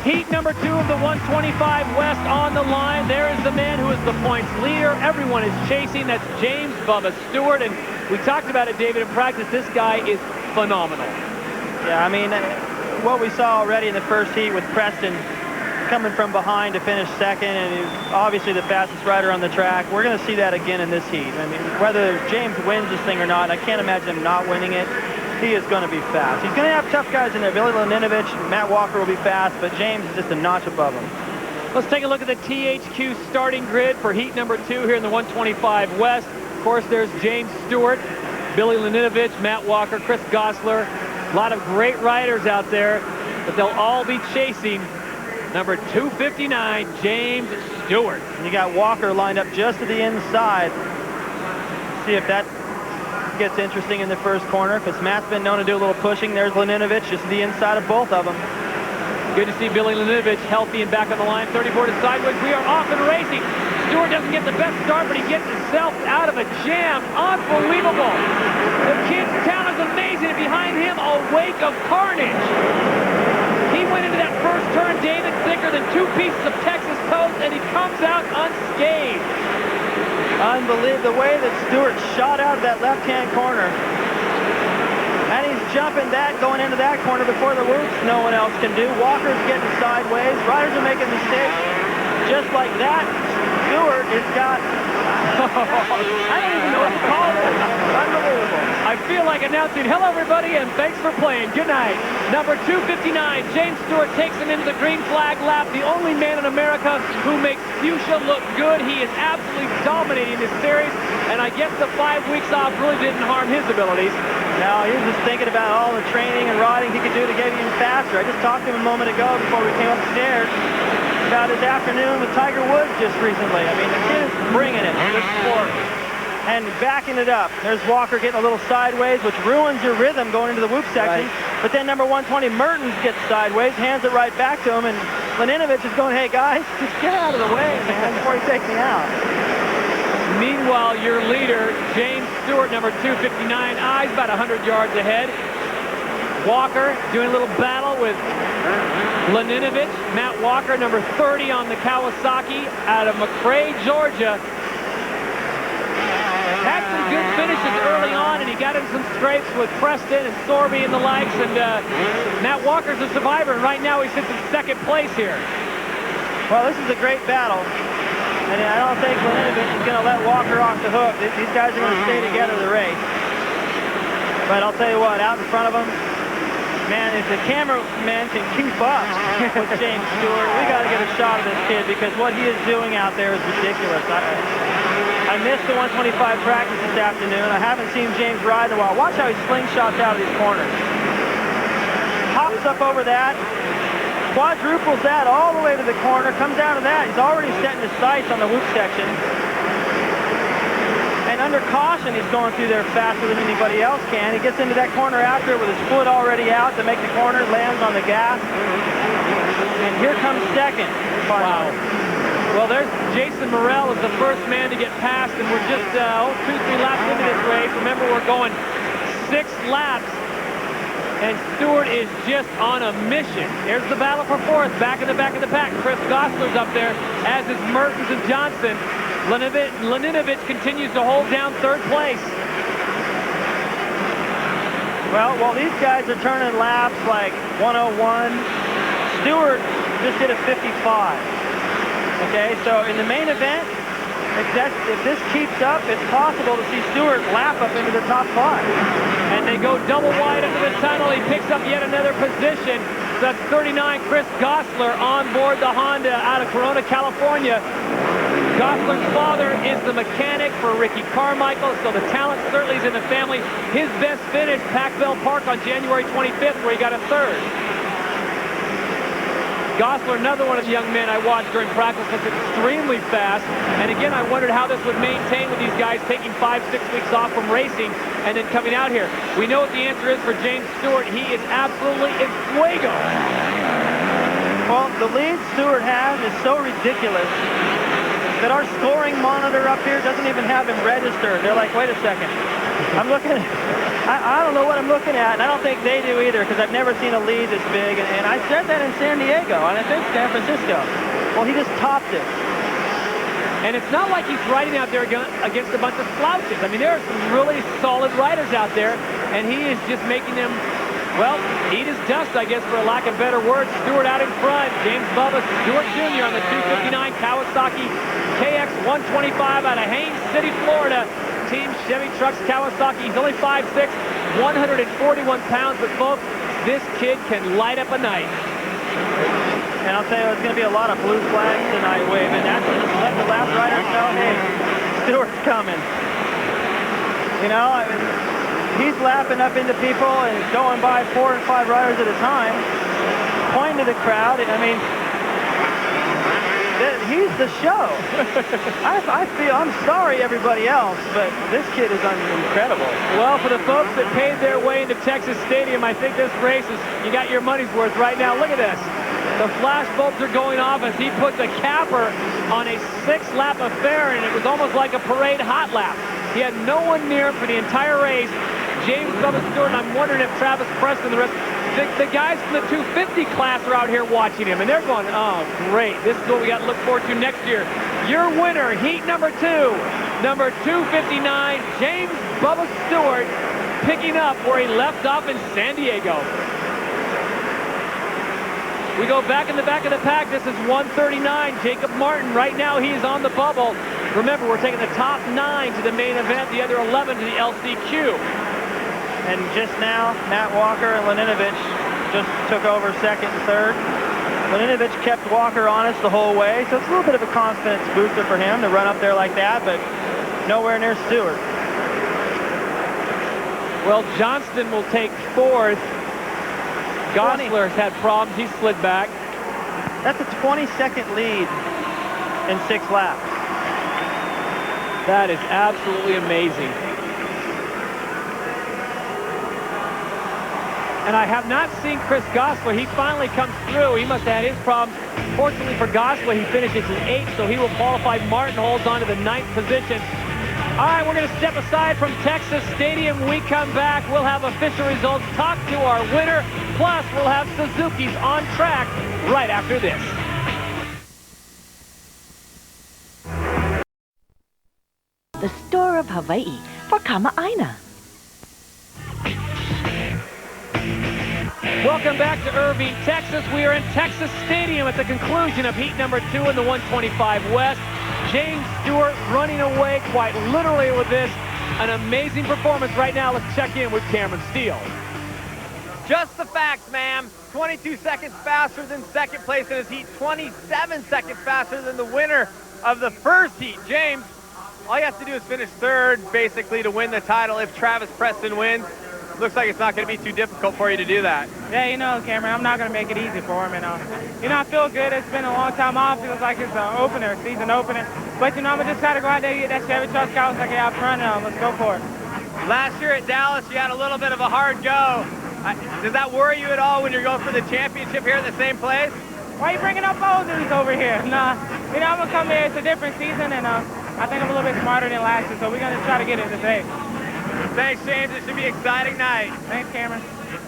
Heat number 2 of the 125 West on the line. There is the man who is the points leader. Everyone is chasing. That's James Bubba Stewart. And we talked about it, David, in practice. This guy is phenomenal. Yeah, I mean, what we saw already in the first heat with Preston coming from behind to finish second, and he was obviously the fastest rider on the track. We're going to see that again in this heat. I mean, whether James wins this thing or not, I can't imagine him not winning it. He is going to be fast. He's going to have tough guys in there. Billy Laninovich, Matt Walker will be fast, but James is just a notch above him. Let's take a look at the THQ starting grid for heat number 2 here in the 125 West. Of course, there's James Stewart, Billy Laninovich, Matt Walker, Chris Gosler. A lot of great riders out there, but they'll all be chasing number 259, James Stewart. And you got Walker lined up just to the inside. See if that gets interesting in the first corner, because Matt's been known to do a little pushing. There's Laninovich just to the inside of both of them. Good to see Billy Laninovich healthy and back on the line. 30-board is sideways. We are off and racing. Stewart doesn't get the best start, but he gets himself out of a jam. Unbelievable. The kid's town is amazing, and behind him, a wake of carnage. He went into that first turn, David, thicker than 2 pieces of Texas toast, and he comes out unscathed. Unbelievable, the way that Stewart shot out of that left-hand corner. And he's jumping that, going into that corner before the whoops no one else can do. Walker's getting sideways. Riders are making mistakes. Just like that, Stewart has got... I don't even know what to call it. Unbelievable. I feel like announcing, hello everybody, and thanks for playing. Good night. Number 259, James Stewart takes him into the green flag lap. The only man in America who makes Fuchsia look good. He is absolutely dominating this series, and I guess the 5 weeks off really didn't harm his abilities. No, he was just thinking about all the training and riding he could do to get even faster. I just talked to him a moment ago before we came upstairs about his afternoon with Tiger Woods just recently. I mean, the kid is bringing it to the sport and backing it up. There's Walker getting a little sideways, which ruins your rhythm going into the whoop section. Right. But then number 120, Mertens gets sideways, hands it right back to him, and Laninovich is going, hey guys, just get out of the way, man, before he takes me out. Meanwhile, your leader, James Stewart, number 259, he's about 100 yards ahead. Walker doing a little battle with Laninovich. Matt Walker, number 30 on the Kawasaki out of McRae, Georgia. Had some good finishes early on, and he got in some scrapes with Preston and Sorby and the likes, and Matt Walker's a survivor, and right now he sits in second place here. Well, this is a great battle, and I don't think Laninovich is going to let Walker off the hook. These guys are going to stay together the race. But I'll tell you what, out in front of him, man, if the cameraman can keep up with James Stewart, we got to get a shot of this kid, because what he is doing out there is ridiculous. I missed the 125 practice this afternoon. I haven't seen James ride in a while. Watch how he slingshots out of these corners. Hops up over that, quadruples that all the way to the corner, comes down to that. He's already setting his sights on the whoop section. And under caution, he's going through there faster than anybody else can. He gets into that corner after with his foot already out to make the corner, lands on the gas. And here comes second. Wow. Well, there's Jason Morrell is the first man to get past, and we're just 2-3 laps into this race. Remember, we're going 6 laps, and Stewart is just on a mission. There's the battle for fourth, back in the back of the pack. Chris Gosler's up there, as is Mertens and Johnson. Laninovich continues to hold down third place. Well, while these guys are turning laps like 101, Stewart just did a 55. Okay, so in the main event, if this keeps up, it's possible to see Stewart lap up into the top 5. And they go double wide into the tunnel. He picks up yet another position. So that's 39, Chris Gosler on board the Honda out of Corona, California. Gosler's father is the mechanic for Ricky Carmichael, so the talent certainly is in the family. His best finish, Packville Park on January 25th, where he got a 3rd. Gosler, another one of the young men I watched during practice, was extremely fast. And again, I wondered how this would maintain with these guys taking 5-6 weeks off from racing and then coming out here. We know what the answer is for James Stewart. He is absolutely in fuego. Well, the lead Stewart has is so ridiculous that our scoring monitor up here doesn't even have him registered. They're like, wait a second. I'm looking at I don't know what I'm looking at, and I don't think they do either, because I've never seen a lead this big, and I said that in San Diego, and I think San Francisco. Well, he just topped it. And it's not like he's riding out there against a bunch of slouches. I mean, there are some really solid riders out there, and he is just making them, well, eat his dust, I guess, for a lack of better words. Stewart out in front. James Bubba Stewart Jr. on the 259 Kawasaki KX 125 out of Haines City, Florida. Team Chevy Trucks Kawasaki. He's only 5'6", 141 pounds, but folks, this kid can light up a night. And I'll tell you, it's going to be a lot of blue flags tonight waving. That's just let the last riders know, hey, Stewart's coming. You know, I mean, he's lapping up into people and going by 4 and 5 riders at a time, pointing to the crowd. I mean, he's the show. I feel, I'm sorry everybody else, but this kid is incredible. Well, for the folks that paid their way into Texas Stadium, I think this race is, you got your money's worth right now. Look at this. The flash bulbs are going off as he puts a capper on a 6-lap affair, and it was almost like a parade hot lap. He had no one near him for the entire race. James Bubba Stewart, and I'm wondering if Travis Preston, the rest, the guys from the 250 class are out here watching him, and they're going, oh, great. This is what we got to look forward to next year. Your winner, heat number 2, number 259, James Bubba Stewart, picking up where he left off in San Diego. We go back in the back of the pack. This is 139. Jacob Martin, right now he is on the bubble. Remember, we're taking the top 9 to the main event, the other 11 to the LCQ. And just now, Matt Walker and Laninovich just took over second and third. Laninovich kept Walker honest the whole way, so it's a little bit of a confidence booster for him to run up there like that, but nowhere near Stewart. Well, Johnston will take 4th. Gosler's had problems. He slid back. That's a 20-second lead in 6 laps. That is absolutely amazing. And I have not seen Chris Gosler. He finally comes through. He must have had his problems. Fortunately for Gosler, he finishes in 8th, so he will qualify. Martin holds on to the 9th position. All right, we're going to step aside from Texas Stadium. When we come back, we'll have official results, talk to our winner, plus we'll have Suzuki's on track right after this. The Store of Hawaii for Kama'aina. Welcome back to Irving, Texas. We are in Texas Stadium at the conclusion of heat number 2 in the 125 West. James Stewart running away quite literally with this. An amazing performance right now. Let's check in with Cameron Steele. Just the facts, ma'am. 22 seconds faster than second place in his heat. 27 seconds faster than the winner of the first heat. James, all you have to do is finish 3rd, basically, to win the title if Travis Preston wins. Looks like it's not going to be too difficult for you to do that. Yeah, you know, Cameron, I'm not going to make it easy for him. And, you know, I feel good. It's been a long time off. Feels like it's an opener, season opener. But, you know, I'm going to just try to go out there and get that Chevy Trucks Kawasaki out front. Let's go for it. Last year at Dallas, you had a little bit of a hard go. Does that worry you at all when you're going for the championship here at the same place? Why are you bringing up boulders over here? Nah, you know, I'm going to come here. It's a different season, and I think I'm a little bit smarter than last year, so we're going to try to get it today. Thanks, James. It should be an exciting night. Thanks, Cameron.